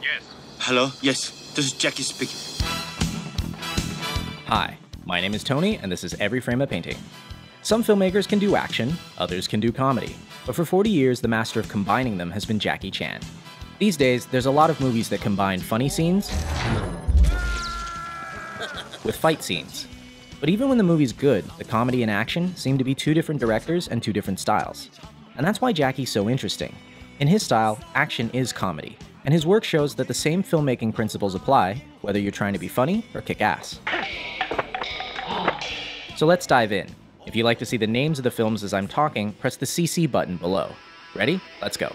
Yes. Hello? Yes, this is Jackie speaking. Hi, my name is Tony, and this is Every Frame a Painting. Some filmmakers can do action, others can do comedy, but for 40 years, the master of combining them has been Jackie Chan. These days, there's a lot of movies that combine funny scenes with fight scenes. But even when the movie's good, the comedy and action seem to be two different directors and two different styles. And that's why Jackie's so interesting. In his style, action is comedy, and his work shows that the same filmmaking principles apply, whether you're trying to be funny or kick ass. So let's dive in. If you'd like to see the names of the films as I'm talking, press the CC button below. Ready? Let's go.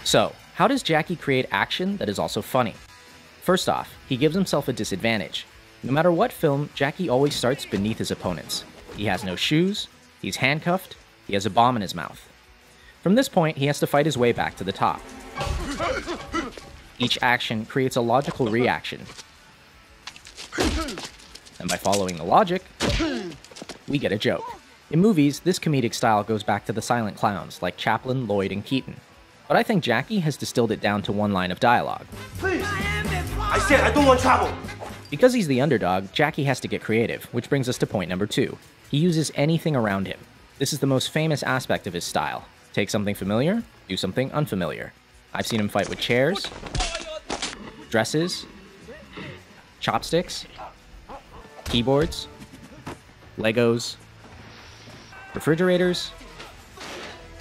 So, how does Jackie create action that is also funny? First off, he gives himself a disadvantage. No matter what film, Jackie always starts beneath his opponents. He has no shoes, he's handcuffed, he has a bomb in his mouth. From this point, he has to fight his way back to the top. Each action creates a logical reaction. And by following the logic, we get a joke. In movies, this comedic style goes back to the silent clowns like Chaplin, Lloyd, and Keaton. But I think Jackie has distilled it down to one line of dialogue. Please! I said I don't want trouble! Because he's the underdog, Jackie has to get creative, which brings us to point number 2. He uses anything around him. This is the most famous aspect of his style. Take something familiar, do something unfamiliar. I've seen him fight with chairs, dresses, chopsticks, keyboards, Legos, refrigerators,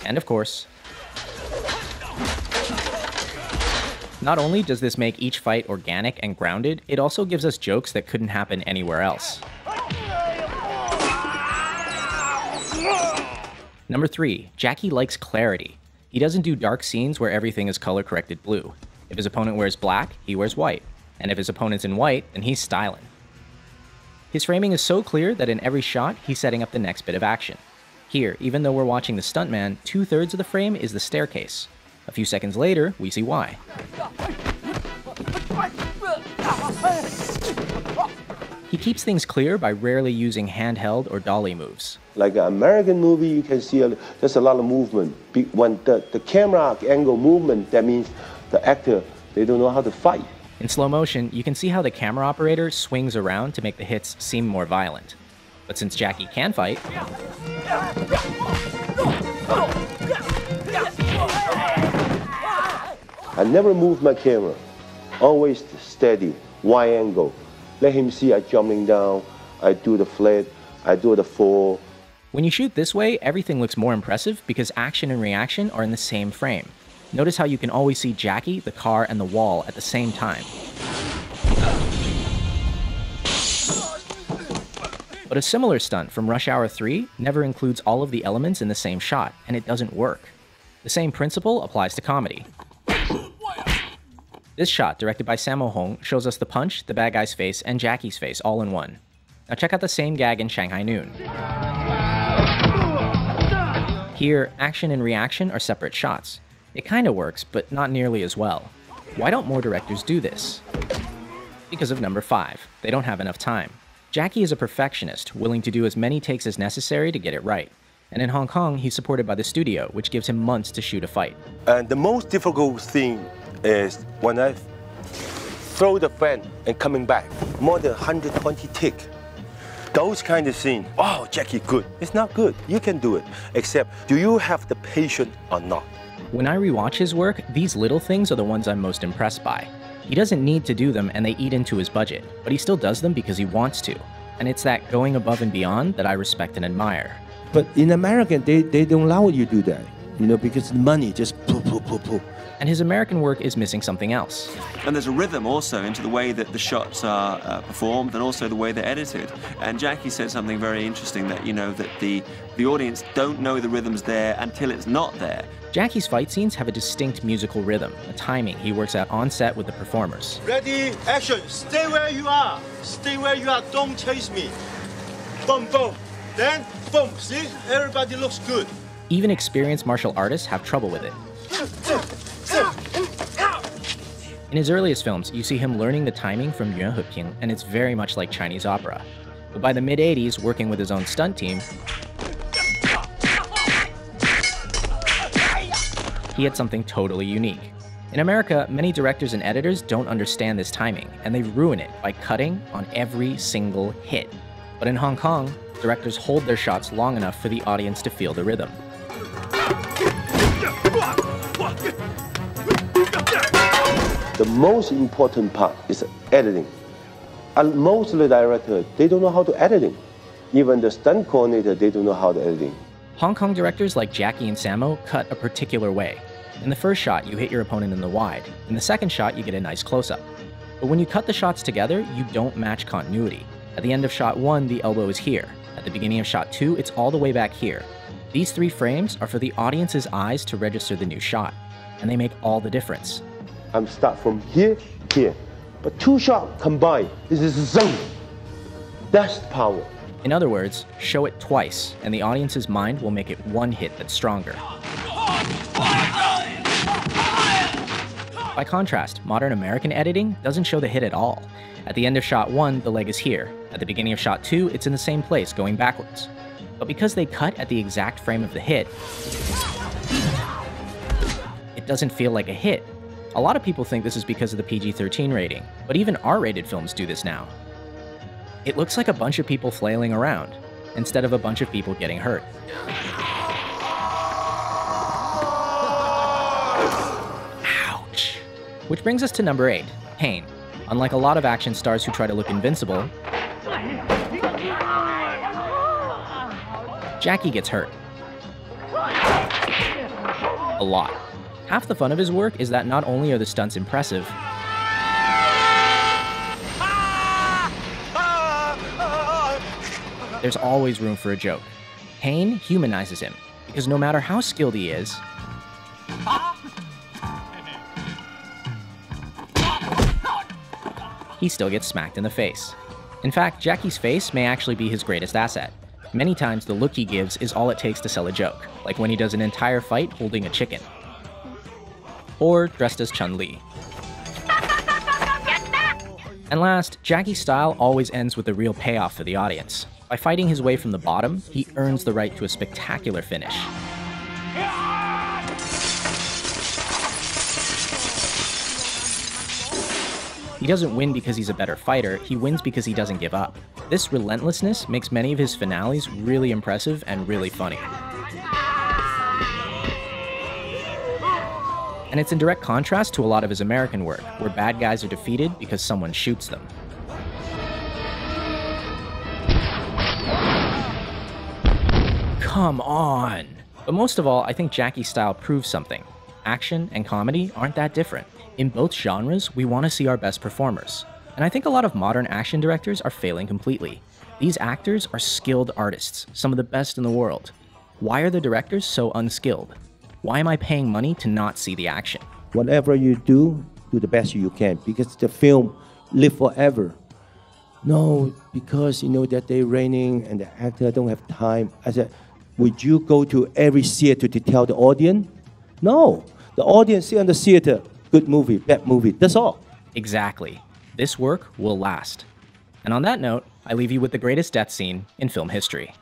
and of course, not only does this make each fight organic and grounded, it also gives us jokes that couldn't happen anywhere else. Number 3, Jackie likes clarity. He doesn't do dark scenes where everything is color-corrected blue. If his opponent wears black, he wears white. And if his opponent's in white, then he's styling. His framing is so clear that in every shot, he's setting up the next bit of action. Here, even though we're watching the stuntman, 2/3 of the frame is the staircase. A few seconds later, we see why. He keeps things clear by rarely using handheld or dolly moves. Like an American movie, you can see there's a lot of movement. When the camera angle movement, that means the actor, they don't know how to fight. In slow motion, you can see how the camera operator swings around to make the hits seem more violent. But since Jackie can fight, I never move my camera. Always steady, wide angle. Let him see I jumping down, I do the flat, I do the fall. When you shoot this way, everything looks more impressive because action and reaction are in the same frame. Notice how you can always see Jackie, the car, and the wall at the same time. But a similar stunt from Rush Hour 3 never includes all of the elements in the same shot, and it doesn't work. The same principle applies to comedy. This shot, directed by Sammo Hung, shows us the punch, the bad guy's face, and Jackie's face all in one. Now check out the same gag in Shanghai Noon. Here, action and reaction are separate shots. It kinda works, but not nearly as well. Why don't more directors do this? Because of number 5. They don't have enough time. Jackie is a perfectionist, willing to do as many takes as necessary to get it right. And in Hong Kong, he's supported by the studio, which gives him months to shoot a fight. And the most difficult thing is when I throw the fan and coming back, more than 120 tick. Those kind of scenes, oh, Jackie, good. It's not good. You can do it. Except, do you have the patience or not? When I rewatch his work, these little things are the ones I'm most impressed by. He doesn't need to do them and they eat into his budget, but he still does them because he wants to. And it's that going above and beyond that I respect and admire. But in America, they don't allow you to do that, because the money just poof, poof, poof, poof. And his American work is missing something else. And there's a rhythm also into the way that the shots are performed and also the way they're edited. And Jackie said something very interesting that, that the audience don't know the rhythm's there until it's not there. Jackie's fight scenes have a distinct musical rhythm, a timing he works out on set with the performers. Ready, action, stay where you are. Stay where you are, don't chase me. Boom, boom. Then, boom, see? Everybody looks good. Even experienced martial artists have trouble with it. In his earliest films, you see him learning the timing from Yuan Heping, and it's very much like Chinese opera. But by the mid-80s, working with his own stunt team, he had something totally unique. In America, many directors and editors don't understand this timing, and they ruin it by cutting on every single hit. But in Hong Kong, directors hold their shots long enough for the audience to feel the rhythm. The most important part is editing. And most of the directors, they don't know how to editing. Even the stunt coordinator, they don't know how to editing. Hong Kong directors like Jackie and Sammo cut a particular way. In the first shot, you hit your opponent in the wide. In the second shot, you get a nice close-up. But when you cut the shots together, you don't match continuity. At the end of shot 1, the elbow is here. At the beginning of shot 2, it's all the way back here. These 3 frames are for the audience's eyes to register the new shot, and they make all the difference. I'm start from here, here. But 2 shots combined, this is zone. That's the power. In other words, show it twice, and the audience's mind will make it one hit that's stronger. By contrast, modern American editing doesn't show the hit at all. At the end of shot 1, the leg is here. At the beginning of shot 2, it's in the same place, going backwards. But because they cut at the exact frame of the hit, it doesn't feel like a hit. A lot of people think this is because of the PG-13 rating, but even R-rated films do this now. It looks like a bunch of people flailing around, instead of a bunch of people getting hurt. Ouch! Which brings us to number 8, pain. Unlike a lot of action stars who try to look invincible, Jackie gets hurt. A lot. Half the fun of his work is that not only are the stunts impressive, there's always room for a joke. Pain humanizes him, because no matter how skilled he is, he still gets smacked in the face. In fact, Jackie's face may actually be his greatest asset. Many times the look he gives is all it takes to sell a joke, like when he does an entire fight holding a chicken. Or dressed as Chun-Li. And last, Jackie's style always ends with a real payoff for the audience. By fighting his way from the bottom, he earns the right to a spectacular finish. He doesn't win because he's a better fighter, he wins because he doesn't give up. This relentlessness makes many of his finales really impressive and really funny. And it's in direct contrast to a lot of his American work, where bad guys are defeated because someone shoots them. Come on! But most of all, I think Jackie's style proves something. Action and comedy aren't that different. In both genres, we want to see our best performers. And I think a lot of modern action directors are failing completely. These actors are skilled artists, some of the best in the world. Why are the directors so unskilled? Why am I paying money to not see the action? Whatever you do the best you can, because the film live forever. No, because you know that they're raining and the actor don't have time. I said, would you go to every theater to tell the audience? No, the audience see on the theater, good movie, bad movie, that's all. Exactly. This work will last. And on that note, I leave you with the greatest death scene in film history.